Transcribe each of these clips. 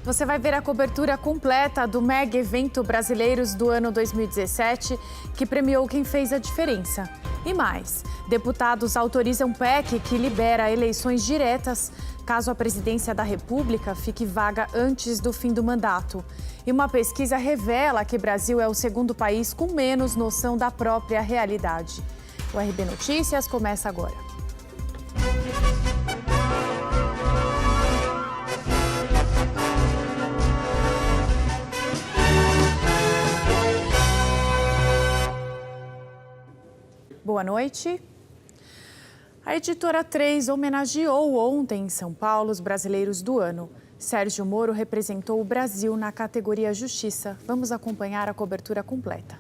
Você vai ver a cobertura completa do mega evento Brasileiros do ano 2017, que premiou quem fez a diferença. E mais, deputados autorizam PEC que libera eleições diretas caso a presidência da República fique vaga antes do fim do mandato. E uma pesquisa revela que o Brasil é o segundo país com menos noção da própria realidade. O RB Notícias começa agora. Boa noite. A Editora 3 homenageou ontem em São Paulo os brasileiros do ano. Sérgio Moro representou o Brasil na categoria Justiça. Vamos acompanhar a cobertura completa.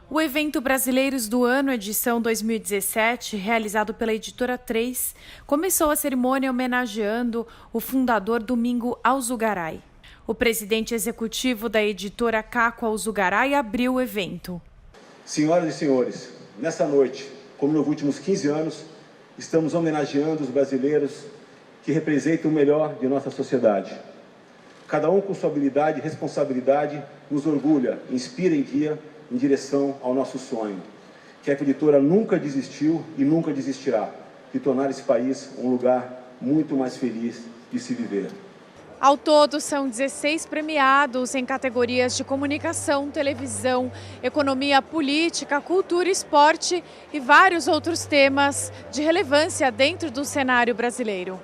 O evento Brasileiros do Ano, edição 2017, realizado pela Editora 3, começou a cerimônia homenageando o fundador Domingo Alzugaray. O presidente executivo da editora, Caco Alzugaray, abriu o evento. Senhoras e senhores, nessa noite, como nos últimos 15 anos, estamos homenageando os brasileiros que representam o melhor de nossa sociedade. Cada um com sua habilidade e responsabilidade nos orgulha, inspira e guia em direção ao nosso sonho, que a editora nunca desistiu e nunca desistirá, de tornar esse país um lugar muito mais feliz de se viver. Ao todo, são 16 premiados em categorias de comunicação, televisão, economia política, cultura, esporte e vários outros temas de relevância dentro do cenário brasileiro.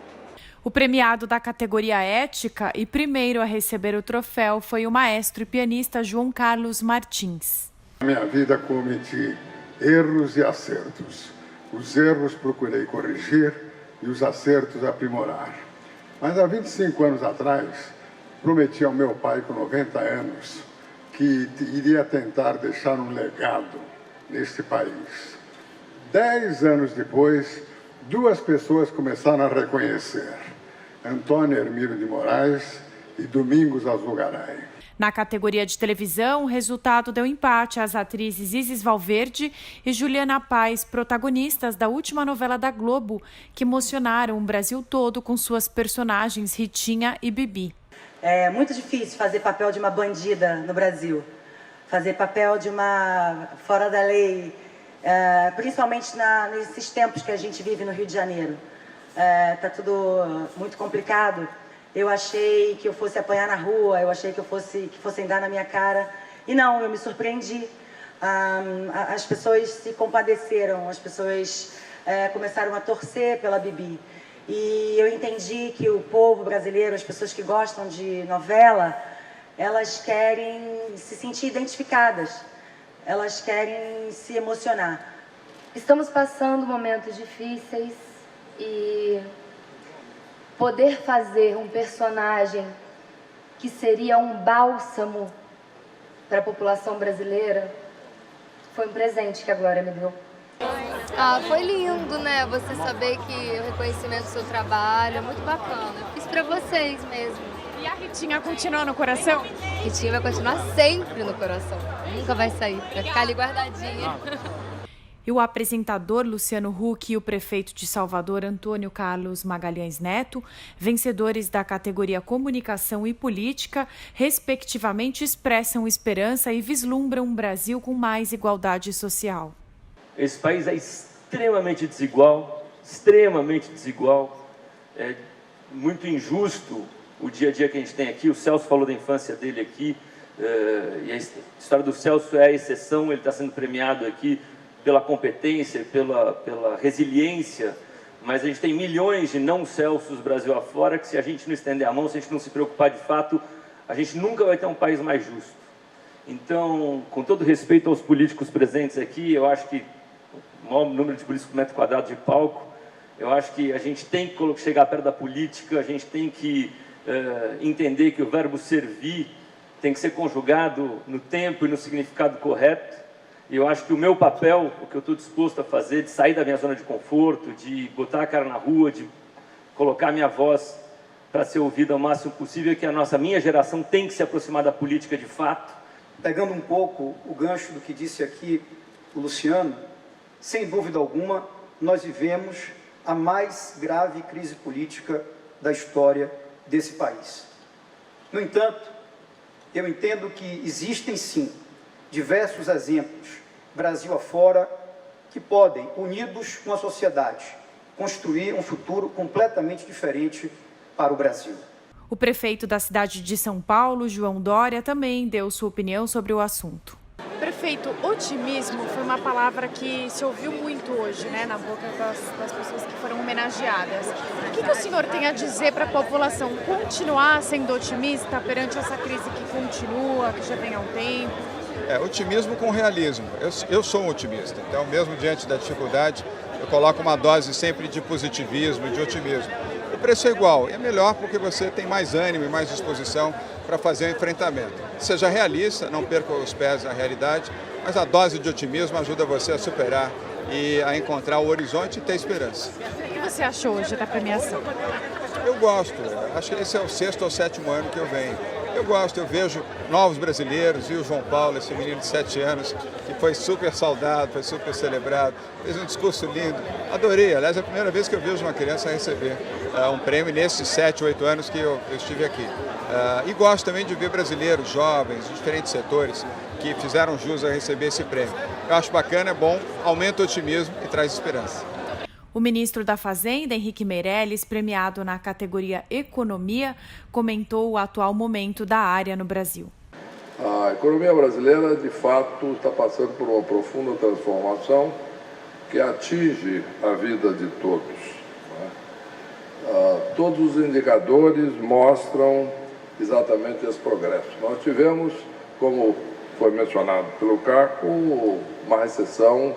O premiado da categoria ética e primeiro a receber o troféu foi o maestro e pianista João Carlos Martins. Na minha vida cometi erros e acertos. Os erros procurei corrigir e os acertos aprimorar. Mas há 25 anos atrás, prometi ao meu pai, com 90 anos, que iria tentar deixar um legado neste país. 10 anos depois, duas pessoas começaram a reconhecer: Antônio Hermílio de Moraes e Domingos Alzugaray. Na categoria de televisão, o resultado deu empate às atrizes Isis Valverde e Juliana Paz, protagonistas da última novela da Globo, que emocionaram o Brasil todo com suas personagens Ritinha e Bibi. É muito difícil fazer papel de uma bandida no Brasil, fazer papel de uma fora da lei, principalmente nesses tempos que a gente vive no Rio de Janeiro. Tá tudo muito complicado. Eu achei que eu fosse apanhar na rua, eu achei que fossem dar na minha cara. E não, eu me surpreendi. As pessoas se compadeceram, as pessoas começaram a torcer pela Bibi. E eu entendi que o povo brasileiro, as pessoas que gostam de novela, elas querem se sentir identificadas, elas querem se emocionar. Estamos passando momentos difíceis e poder fazer um personagem que seria um bálsamo para a população brasileira foi um presente que a Glória me deu. Foi lindo, né? Você saber que o reconhecimento do seu trabalho é muito bacana. Fiz para vocês mesmo. E a Ritinha continua no coração? Ritinha vai continuar sempre no coração. Nunca vai sair, vai ficar ali guardadinha. E o apresentador Luciano Huck e o prefeito de Salvador, Antônio Carlos Magalhães Neto, vencedores da categoria Comunicação e Política, respectivamente expressam esperança e vislumbram um Brasil com mais igualdade social. Esse país é extremamente desigual, é muito injusto o dia a dia que a gente tem aqui. O Celso falou da infância dele aqui, e a história do Celso é a exceção, ele está sendo premiado aqui pela competência, pela resiliência, mas a gente tem milhões de não Celsos Brasil afora que, se a gente não estender a mão, se a gente não se preocupar de fato, a gente nunca vai ter um país mais justo. Então, com todo respeito aos políticos presentes aqui, eu acho que o maior número de políticos por metro quadrado de palco, eu acho que a gente tem que chegar perto da política, a gente tem que entender que o verbo servir tem que ser conjugado no tempo e no significado correto. E eu acho que o meu papel, o que eu estou disposto a fazer, de sair da minha zona de conforto, de botar a cara na rua, de colocar a minha voz para ser ouvida ao máximo possível, é que a minha geração tem que se aproximar da política de fato. Pegando um pouco o gancho do que disse aqui o Luciano, sem dúvida alguma, nós vivemos a mais grave crise política da história desse país. No entanto, eu entendo que existem sim diversos exemplos, Brasil afora, que podem, unidos com a sociedade, construir um futuro completamente diferente para o Brasil. O prefeito da cidade de São Paulo, João Dória, também deu sua opinião sobre o assunto. Prefeito, otimismo foi uma palavra que se ouviu muito hoje, né, na boca das pessoas que foram homenageadas. O que o senhor tem a dizer para a população continuar sendo otimista perante essa crise que continua, que já vem há um tempo? Otimismo com realismo. Eu sou um otimista, então mesmo diante da dificuldade, eu coloco uma dose sempre de positivismo e de otimismo. O preço é igual, é melhor porque você tem mais ânimo e mais disposição para fazer o enfrentamento. Seja realista, não perca os pés na realidade, mas a dose de otimismo ajuda você a superar e a encontrar o horizonte e ter esperança. O que você achou hoje da premiação? Eu gosto, acho que esse é o 6º ou 7º ano que eu venho. Eu gosto, eu vejo novos brasileiros, e o João Paulo, esse menino de 7 anos, que foi super saudado, foi super celebrado, fez um discurso lindo. Adorei, aliás, é a primeira vez que eu vejo uma criança receber um prêmio nesses 7, 8 anos que eu estive aqui. E gosto também de ver brasileiros, jovens, de diferentes setores, que fizeram jus a receber esse prêmio. Eu acho bacana, é bom, aumenta o otimismo e traz esperança. O ministro da Fazenda, Henrique Meirelles, premiado na categoria Economia, comentou o atual momento da área no Brasil. A economia brasileira, de fato, está passando por uma profunda transformação que atinge a vida de todos. Todos os indicadores mostram exatamente esse progresso. Nós tivemos, como foi mencionado pelo Caco, uma recessão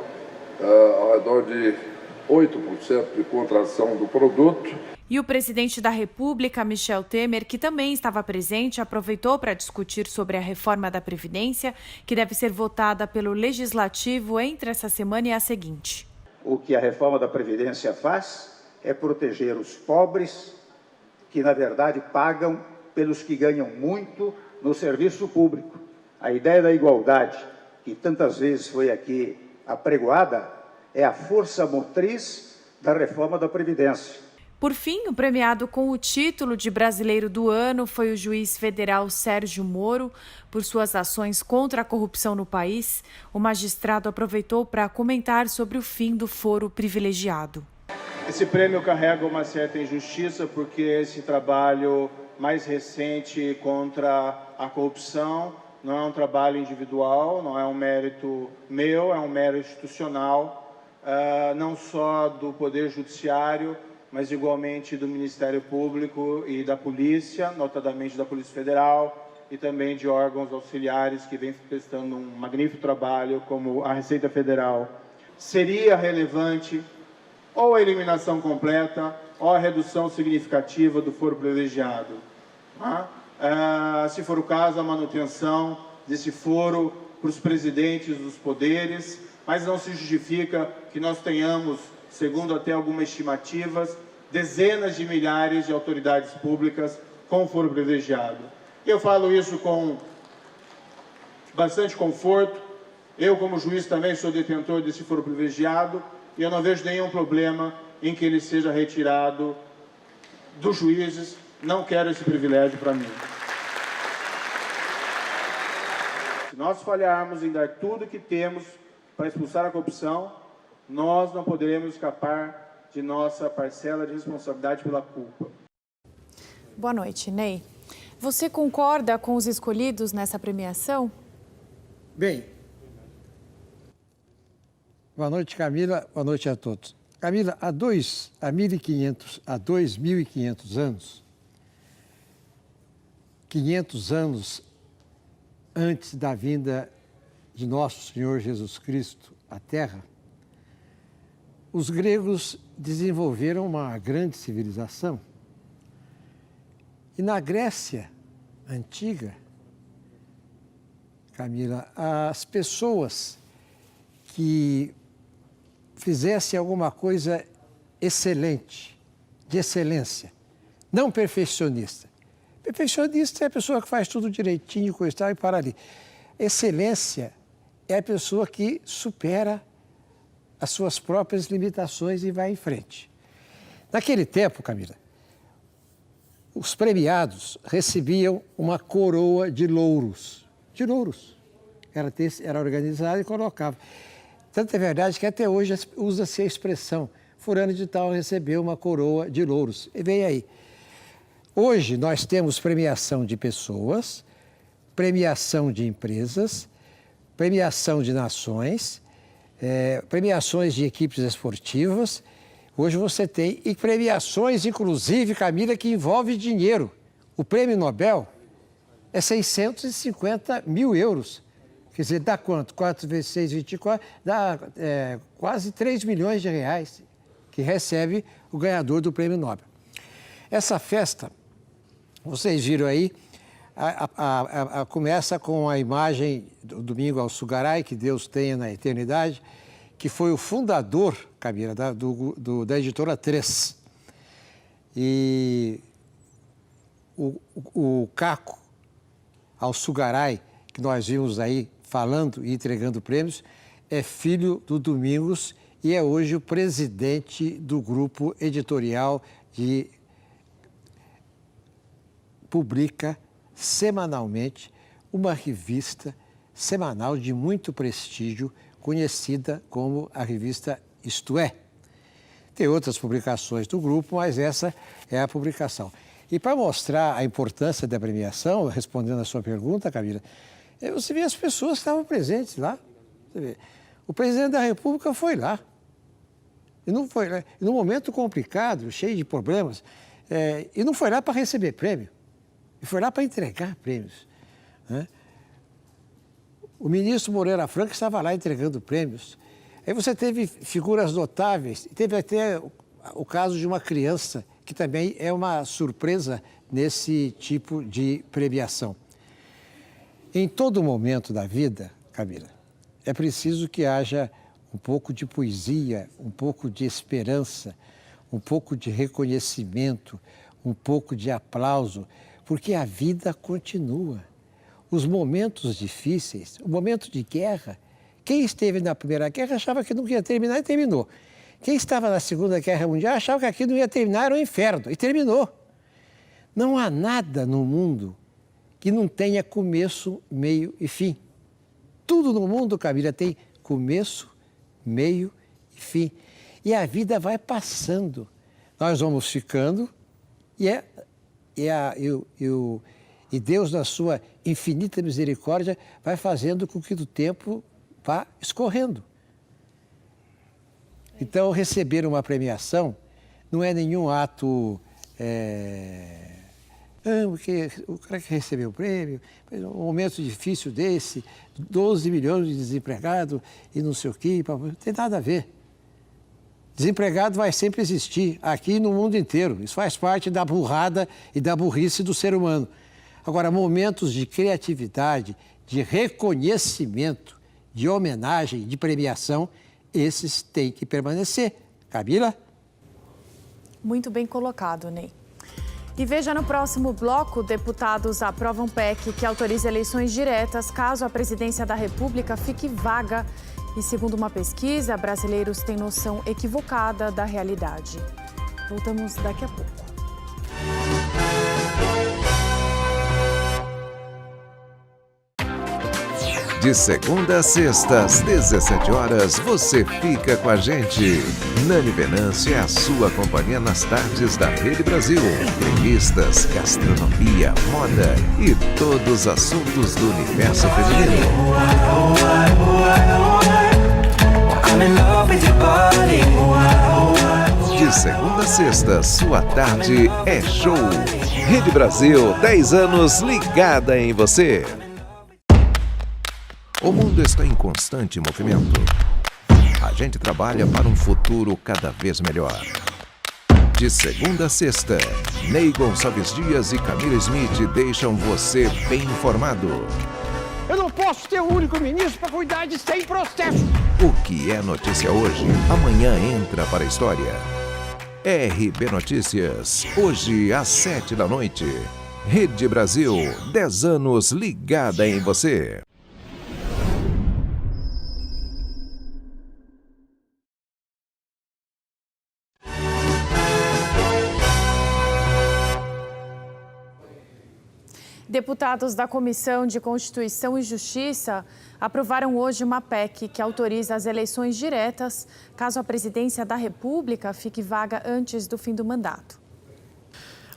ao redor de 8% de contração do produto. E o presidente da República, Michel Temer, que também estava presente, aproveitou para discutir sobre a reforma da Previdência, que deve ser votada pelo Legislativo entre essa semana e a seguinte. O que a reforma da Previdência faz é proteger os pobres, que na verdade pagam pelos que ganham muito no serviço público. A ideia da igualdade, que tantas vezes foi aqui apregoada, é a força motriz da reforma da Previdência. Por fim, o premiado com o título de Brasileiro do Ano foi o juiz federal Sérgio Moro. Por suas ações contra a corrupção no país, o magistrado aproveitou para comentar sobre o fim do foro privilegiado. Esse prêmio carrega uma certa injustiça porque esse trabalho mais recente contra a corrupção não é um trabalho individual, não é um mérito meu, é um mérito institucional. Não só do Poder Judiciário, mas igualmente do Ministério Público e da Polícia, notadamente da Polícia Federal, e também de órgãos auxiliares que vêm prestando um magnífico trabalho, como a Receita Federal. Seria relevante ou a eliminação completa ou a redução significativa do foro privilegiado. Se for o caso, a manutenção desse foro para os presidentes dos poderes, mas não se justifica que nós tenhamos, segundo até algumas estimativas, dezenas de milhares de autoridades públicas com foro privilegiado. Eu falo isso com bastante conforto. Eu, como juiz, também sou detentor desse foro privilegiado e eu não vejo nenhum problema em que ele seja retirado dos juízes. Não quero esse privilégio para mim. Se nós falharmos em dar tudo o que temos para expulsar a corrupção, nós não poderemos escapar de nossa parcela de responsabilidade pela culpa. Boa noite, Ney. Você concorda com os escolhidos nessa premiação? Bem, boa noite, Camila, boa noite a todos. Camila, há 2.500 anos, 500 anos antes da vinda de nosso Senhor Jesus Cristo à Terra, os gregos desenvolveram uma grande civilização. E na Grécia antiga, Camila, as pessoas que fizessem alguma coisa excelente, de excelência, não perfeccionista. Perfeccionista é a pessoa que faz tudo direitinho, coisa e tal, e para ali. Excelência é a pessoa que supera as suas próprias limitações e vai em frente. Naquele tempo, Camila, os premiados recebiam uma coroa de louros. De louros. Era organizado e colocava. Tanto é verdade que até hoje usa-se a expressão fulano de tal recebeu uma coroa de louros. E vem aí. Hoje nós temos premiação de pessoas, premiação de empresas, premiação de nações, premiações de equipes esportivas. Hoje você tem e premiações, inclusive, Camila, que envolve dinheiro. O prêmio Nobel é 650 mil euros. Quer dizer, dá quanto? 4 vezes 6, 24, dá quase 3 milhões de reais que recebe o ganhador do prêmio Nobel. Essa festa, vocês viram aí, começa com a imagem do Domingos Alçugaray, que Deus tenha na eternidade, que foi o fundador, Camila, da editora 3. E o Caco Alçugaray, que nós vimos aí falando e entregando prêmios, é filho do Domingos e é hoje o presidente do grupo editorial de publica semanalmente uma revista semanal de muito prestígio, conhecida como a revista Isto É. Tem outras publicações do grupo, mas essa é a publicação. E para mostrar a importância da premiação, respondendo a sua pergunta, Camila, você vê as pessoas que estavam presentes lá. Você vê. O presidente da República foi lá. E não foi lá. E num momento complicado, cheio de problemas, e não foi lá para receber prêmio. E foi lá para entregar prêmios. Né? O ministro Moreira Franco estava lá entregando prêmios. Aí você teve figuras notáveis, teve até o caso de uma criança, que também é uma surpresa nesse tipo de premiação. Em todo momento da vida, Camila, é preciso que haja um pouco de poesia, um pouco de esperança, um pouco de reconhecimento, um pouco de aplauso, porque a vida continua. Os momentos difíceis, o momento de guerra, quem esteve na Primeira Guerra achava que não ia terminar e terminou. Quem estava na Segunda Guerra Mundial achava que aquilo não ia terminar, era um inferno, e terminou. Não há nada no mundo que não tenha começo, meio e fim. Tudo no mundo, Camila, tem começo, meio e fim. E a vida vai passando. Nós vamos ficando e Deus, na sua infinita misericórdia, vai fazendo com que o tempo vá escorrendo. Então, receber uma premiação não é nenhum ato... porque o cara que recebeu o prêmio, um momento difícil desse, 12 milhões de desempregados e não sei o quê, não tem nada a ver. Desempregado vai sempre existir, aqui e no mundo inteiro. Isso faz parte da burrada e da burrice do ser humano. Agora, momentos de criatividade, de reconhecimento, de homenagem, de premiação, esses têm que permanecer. Camila? Muito bem colocado, Ney. E veja no próximo bloco, deputados aprovam PEC que autoriza eleições diretas caso a presidência da República fique vaga. E segundo uma pesquisa, brasileiros têm noção equivocada da realidade. Voltamos daqui a pouco. De segunda a sexta, às 17 horas, você fica com a gente. Nani Venâncio é a sua companhia nas tardes da Rede Brasil. Entrevistas, gastronomia, moda e todos os assuntos do universo feminino. De segunda a sexta, sua tarde é show. Rede Brasil, 10 anos ligada em você. O mundo está em constante movimento. A gente trabalha para um futuro cada vez melhor. De segunda a sexta, Ney Gonçalves Dias e Camila Smith deixam você bem informado. Eu não posso ter um único ministro para cuidar de 100 processos. O que é notícia hoje, amanhã entra para a história. RB Notícias, hoje às 7 da noite. Rede Brasil, 10 anos ligada em você. Deputados da Comissão de Constituição e Justiça aprovaram hoje uma PEC que autoriza as eleições diretas caso a presidência da República fique vaga antes do fim do mandato.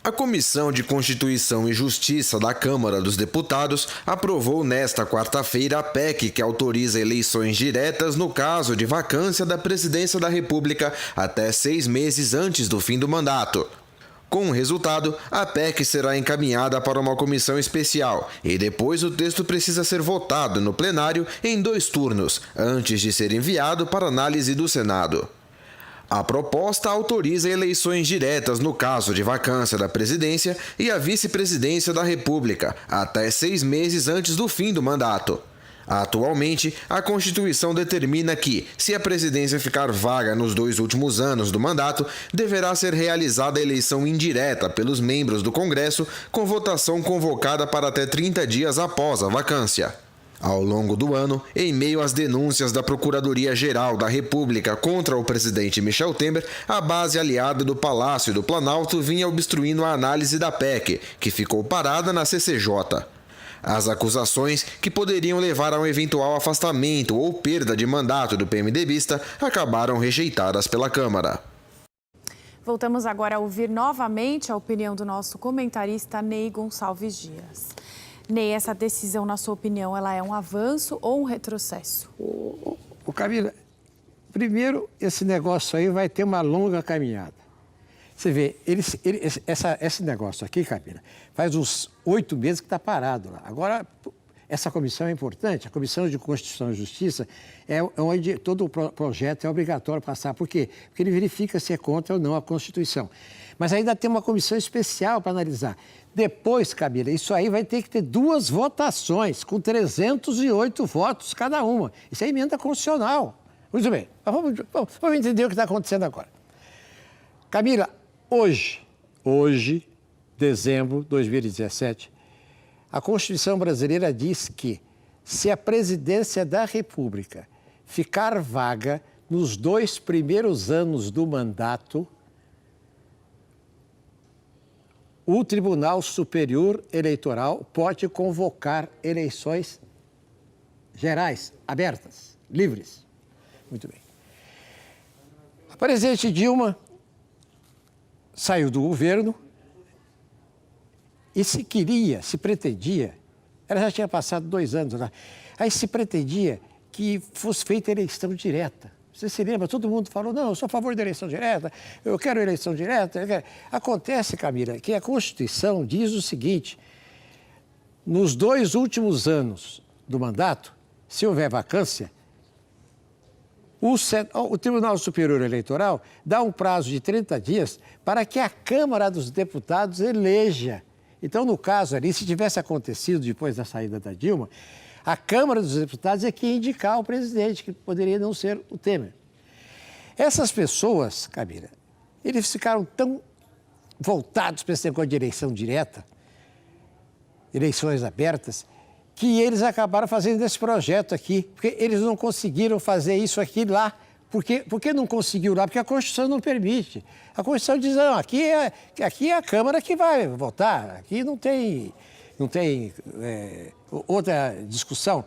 A Comissão de Constituição e Justiça da Câmara dos Deputados aprovou nesta quarta-feira a PEC que autoriza eleições diretas no caso de vacância da presidência da República até 6 meses antes do fim do mandato. Com o resultado, a PEC será encaminhada para uma comissão especial e depois o texto precisa ser votado no plenário em 2 turnos, antes de ser enviado para análise do Senado. A proposta autoriza eleições diretas no caso de vacância da presidência e a vice-presidência da República, até 6 meses antes do fim do mandato. Atualmente, a Constituição determina que, se a presidência ficar vaga nos 2 últimos anos do mandato, deverá ser realizada a eleição indireta pelos membros do Congresso, com votação convocada para até 30 dias após a vacância. Ao longo do ano, em meio às denúncias da Procuradoria-Geral da República contra o presidente Michel Temer, a base aliada do Palácio do Planalto vinha obstruindo a análise da PEC, que ficou parada na CCJ. As acusações, que poderiam levar a um eventual afastamento ou perda de mandato do PMDBista, acabaram rejeitadas pela Câmara. Voltamos agora a ouvir novamente a opinião do nosso comentarista Ney Gonçalves Dias. Ney, essa decisão, na sua opinião, ela é um avanço ou um retrocesso? Camila, primeiro, esse negócio aí vai ter uma longa caminhada. Você vê, esse negócio aqui, Camila, faz uns 8 meses que está parado lá. Agora, essa comissão é importante, a Comissão de Constituição e Justiça é onde todo o projeto é obrigatório passar. Por quê? Porque ele verifica se é contra ou não a Constituição. Mas ainda tem uma comissão especial para analisar. Depois, Camila, isso aí vai ter que ter 2 votações, com 308 votos cada uma. Isso é emenda constitucional. Muito bem, vamos entender o que está acontecendo agora. Camila, hoje, dezembro de 2017, a Constituição brasileira diz que, se a presidência da República ficar vaga nos 2 primeiros anos do mandato, o Tribunal Superior Eleitoral pode convocar eleições gerais, abertas, livres. Muito bem. A presidente Dilma saiu do governo e se pretendia, ela já tinha passado 2 anos lá, aí se pretendia que fosse feita eleição direta. Você se lembra? Todo mundo falou, não, eu sou a favor da eleição direta, eu quero eleição direta. Acontece, Camila, que a Constituição diz o seguinte, nos 2 últimos anos do mandato, se houver vacância, o Tribunal Superior Eleitoral dá um prazo de 30 dias para que a Câmara dos Deputados eleja. Então, no caso ali, se tivesse acontecido depois da saída da Dilma, a Câmara dos Deputados é que ia indicar o presidente, que poderia não ser o Temer. Essas pessoas, Camila, eles ficaram tão voltados para esse negócio de eleição direta, eleições abertas, que eles acabaram fazendo esse projeto aqui, porque eles não conseguiram fazer isso aqui lá. Por que não conseguiu lá? Porque a Constituição não permite. A Constituição diz, não, aqui é a Câmara que vai votar, aqui não tem outra discussão.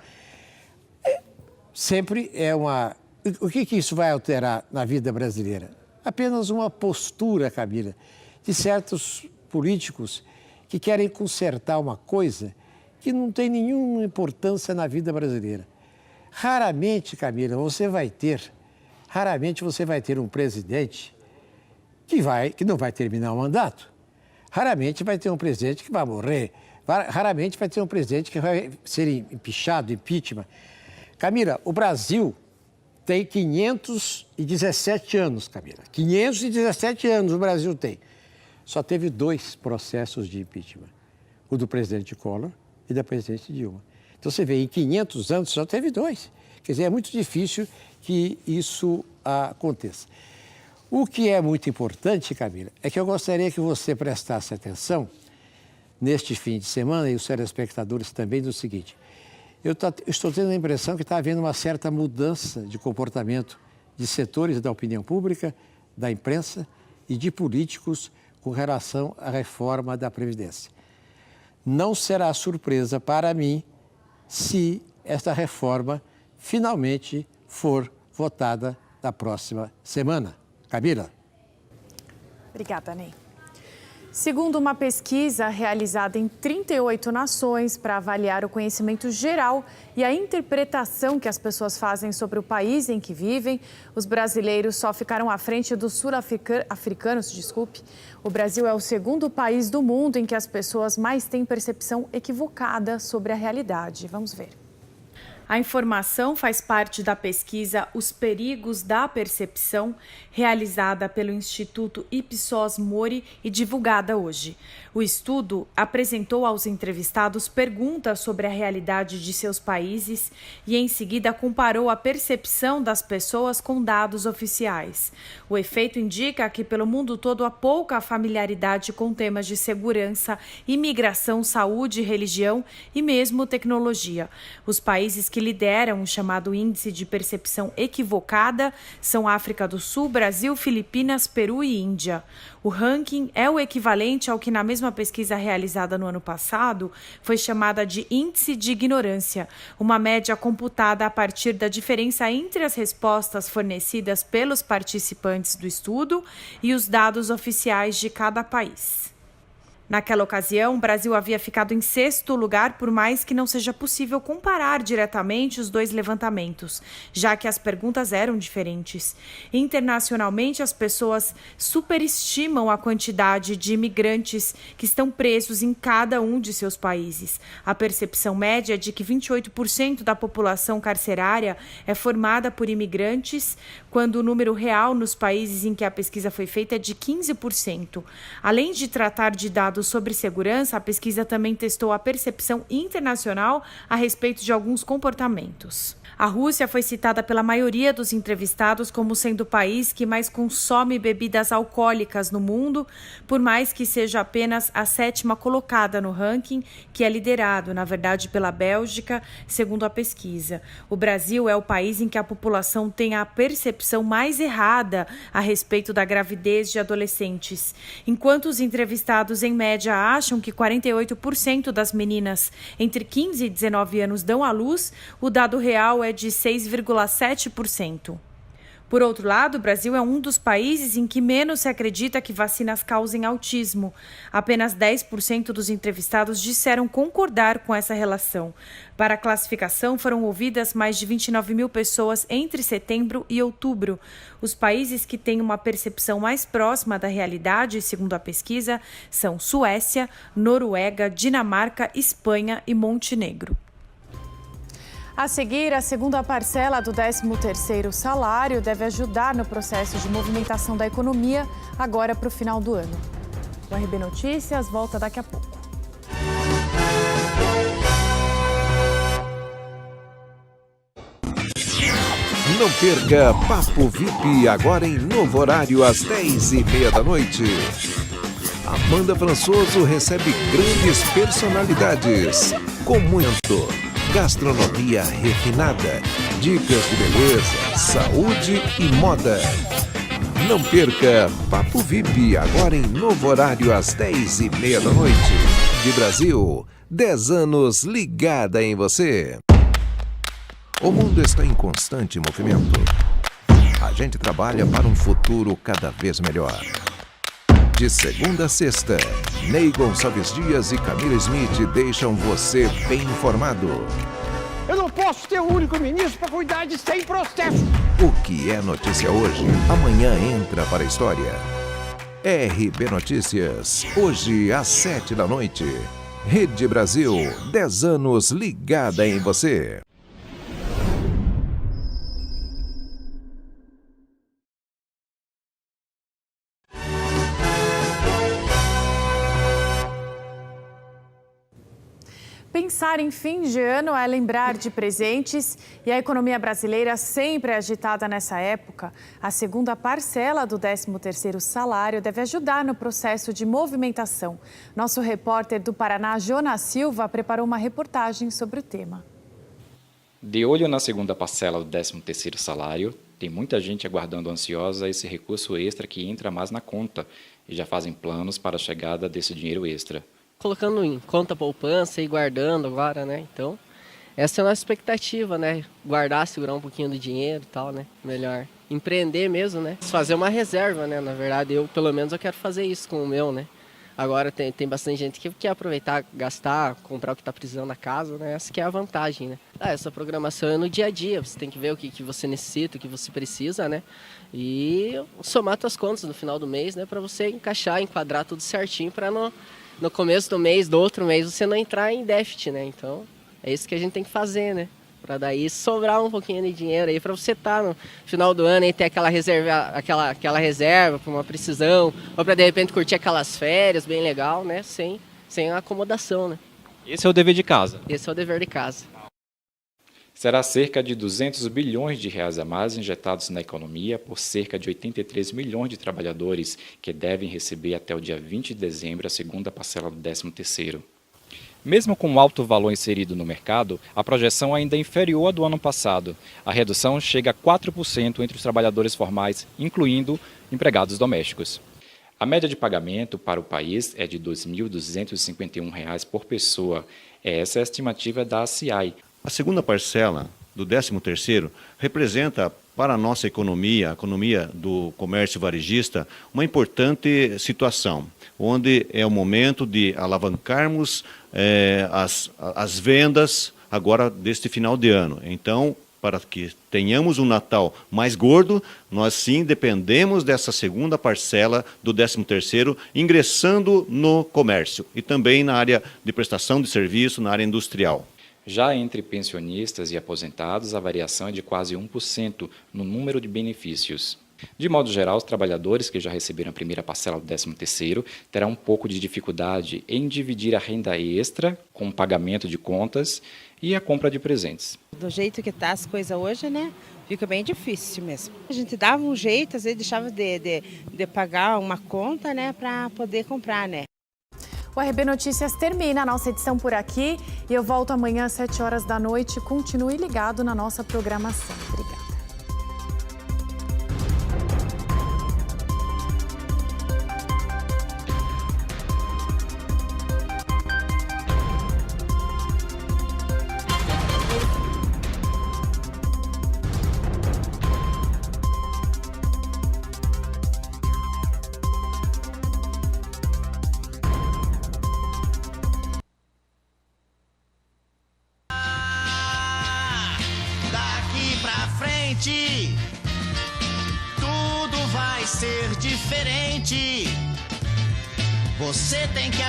Sempre é uma... O que isso vai alterar na vida brasileira? Apenas uma postura, Camila, de certos políticos que querem consertar uma coisa que não tem nenhuma importância na vida brasileira. Raramente, Camila, você vai ter um presidente que não vai terminar o mandato. Raramente vai ter um presidente que vai morrer. Raramente vai ter um presidente que vai ser empichado, impeachment. Camila, o Brasil tem 517 anos, Camila. 517 anos o Brasil tem. Só teve 2 processos de impeachment. O do presidente Collor e da presidente Dilma. Então, você vê, em 500 anos só teve 2. Quer dizer, é muito difícil que isso aconteça. O que é muito importante, Camila, é que eu gostaria que você prestasse atenção neste fim de semana, e os telespectadores também, do seguinte. Eu estou tendo a impressão que está havendo uma certa mudança de comportamento de setores da opinião pública, da imprensa e de políticos com relação à reforma da Previdência. não será surpresa para mim se esta reforma finalmente for votada na próxima semana. Camila. Obrigada, Ney. Segundo uma pesquisa realizada em 38 nações para avaliar o conhecimento geral e a interpretação que as pessoas fazem sobre o país em que vivem, os brasileiros só ficaram à frente dos sul-africanos. O Brasil é o segundo país do mundo em que as pessoas mais têm percepção equivocada sobre a realidade. Vamos ver. A informação faz parte da pesquisa Os Perigos da Percepção, realizada pelo Instituto Ipsos Mori e divulgada hoje. O estudo apresentou aos entrevistados perguntas sobre a realidade de seus países e, em seguida, comparou a percepção das pessoas com dados oficiais. O efeito indica que, pelo mundo todo, há pouca familiaridade com temas de segurança, imigração, saúde, religião e mesmo tecnologia. Os países que lideram o chamado Índice de Percepção Equivocada são África do Sul, Brasil, Filipinas, Peru e Índia. O ranking é o equivalente ao que, na mesma pesquisa realizada no ano passado, foi chamada de Índice de Ignorância, uma média computada a partir da diferença entre as respostas fornecidas pelos participantes do estudo e os dados oficiais de cada país. Naquela ocasião, o Brasil havia ficado em 6º lugar, por mais que não seja possível comparar diretamente os dois levantamentos, já que as perguntas eram diferentes. Internacionalmente, as pessoas superestimam a quantidade de imigrantes que estão presos em cada um de seus países. A percepção média é de que 28% da população carcerária é formada por imigrantes, quando o número real nos países em que a pesquisa foi feita é de 15%. Além de tratar de dados sobre segurança, a pesquisa também testou a percepção internacional a respeito de alguns comportamentos. A Rússia foi citada pela maioria dos entrevistados como sendo o país que mais consome bebidas alcoólicas no mundo, por mais que seja apenas a 7ª colocada no ranking, que é liderado, na verdade, pela Bélgica, segundo a pesquisa. O Brasil é o país em que a população tem a percepção mais errada a respeito da gravidez de adolescentes. Enquanto os entrevistados, em média, acham que 48% das meninas entre 15 e 19 anos dão à luz, o dado real é de 6,7%. Por outro lado, o Brasil é um dos países em que menos se acredita que vacinas causem autismo. Apenas 10% dos entrevistados disseram concordar com essa relação. Para a classificação, foram ouvidas mais de 29 mil pessoas entre setembro e outubro. Os países que têm uma percepção mais próxima da realidade, segundo a pesquisa, são Suécia, Noruega, Dinamarca, Espanha e Montenegro. A seguir, a segunda parcela do 13º salário deve ajudar no processo de movimentação da economia agora para o final do ano. O RB Notícias volta daqui a pouco. Não perca Papo VIP agora em novo horário às 10h30 da noite. Amanda Françoso recebe grandes personalidades com muito gastronomia refinada, dicas de beleza, saúde e moda. Não perca Papo VIP agora em novo horário às 10h30 da noite. De Brasil, 10 anos ligada em você. O mundo está em constante movimento. A gente trabalha para um futuro cada vez melhor. De segunda a sexta, Ney Gonçalves Dias e Camila Smith deixam você bem informado. Eu não posso ter um único ministro para cuidar de 100 processos. O que é notícia hoje, amanhã entra para a história. RB Notícias, hoje às 7 da noite. Rede Brasil, 10 anos ligada em você. Pensar em fim de ano é lembrar de presentes e a economia brasileira sempre é agitada nessa época. A segunda parcela do 13º salário deve ajudar no processo de movimentação. Nosso repórter do Paraná, Jonas Silva, preparou uma reportagem sobre o tema. De olho na segunda parcela do 13º salário, tem muita gente aguardando ansiosa esse recurso extra que entra mais na conta e já fazem planos para a chegada desse dinheiro extra. colocando em conta poupança e guardando agora, né? Então, essa é a nossa expectativa, né? Guardar, segurar um pouquinho do dinheiro e tal, né? Melhor empreender mesmo, né? Fazer uma reserva, né? Na verdade, pelo menos eu quero fazer isso com o meu, né? Agora tem bastante gente que quer aproveitar, gastar, comprar o que está precisando na casa, né? Essa que é a vantagem, né? Essa programação é no dia a dia, você tem que ver o que você necessita, o que você precisa, né? E somar suas contas no final do mês, né? Para você enquadrar tudo certinho, para no começo do mês, do outro mês, você não entrar em déficit, né? Então, é isso que a gente tem que fazer, né? Para daí sobrar um pouquinho de dinheiro aí para você estar no final do ano e ter aquela reserva para uma precisão, ou para de repente curtir aquelas férias bem legal, né? Sem acomodação, né? Esse é o dever de casa. Esse é o dever de casa. Será cerca de 200 bilhões de reais a mais injetados na economia por cerca de 83 milhões de trabalhadores que devem receber até o dia 20 de dezembro a segunda parcela do 13º. Mesmo com o alto valor inserido no mercado, a projeção ainda é inferior à do ano passado. A redução chega a 4% entre os trabalhadores formais, incluindo empregados domésticos. A média de pagamento para o país é de R$ 2.251 por pessoa. Essa é a estimativa da ACI. A segunda parcela do 13º representa para a nossa economia, a economia do comércio varejista, uma importante situação, onde é o momento de alavancarmos as vendas agora deste final de ano. Então, para que tenhamos um Natal mais gordo, nós sim dependemos dessa segunda parcela do 13º ingressando no comércio e também na área de prestação de serviço, na área industrial. Já entre pensionistas e aposentados, a variação é de quase 1% no número de benefícios. De modo geral, os trabalhadores que já receberam a primeira parcela do 13º terão um pouco de dificuldade em dividir a renda extra com o pagamento de contas e a compra de presentes. Do jeito que está as coisas hoje, né? Fica bem difícil mesmo. A gente dava um jeito, às vezes deixava de pagar uma conta, né? Para poder comprar, né? O RB Notícias termina a nossa edição por aqui e eu volto amanhã às 7 horas da noite. Continue ligado na nossa programação. Obrigada. Tudo vai ser diferente. Você tem que